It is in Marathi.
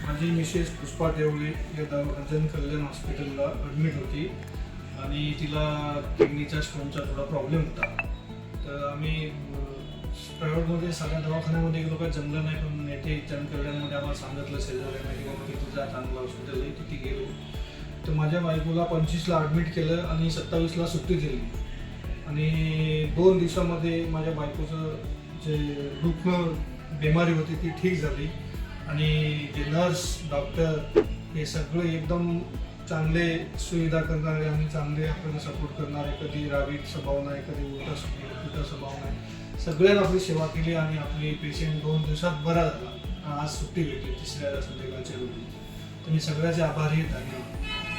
माझी मिसेस पुष्पा देवळे या जनकल्याण हॉस्पिटलला ॲडमिट होती आणि तिला किडनीच्या स्टोनचा थोडा प्रॉब्लेम होता. तर आम्ही प्रायव्हेटमध्ये सगळ्या दवाखान्यामध्ये गेलो, काही जमलं नाही. पण येथे जनकल्याणमध्ये आम्हाला सांगितलं शेजाऱ्यांना की बाबा तिथं जा, चांगलं हॉस्पिटल आहे. तिथे गेलो तर माझ्या बायकोला 25ला ॲडमिट केलं आणि 27ला सुट्टी दिली. आणि 2 दिवसामध्ये माझ्या बायकोचं जे रुग्ण बिमारी होती ती ठीक झाली. आणि जे नर्स डॉक्टर हे सगळे एकदम चांगले सुविधा करणारे आणि चांगले आपल्याला सपोर्ट करणारे, कधी रागीट स्वभाव नाही, कधी उलटा स्वभाव नाही. सगळ्यांना आपली सेवा केली आणि आपली पेशंट 2 दिवसात बरा झाला. आज सुट्टी भेटली तिसऱ्या संध्याकाळच्या रोजी. तर मी सगळ्याचे आभारी आहेत. आणि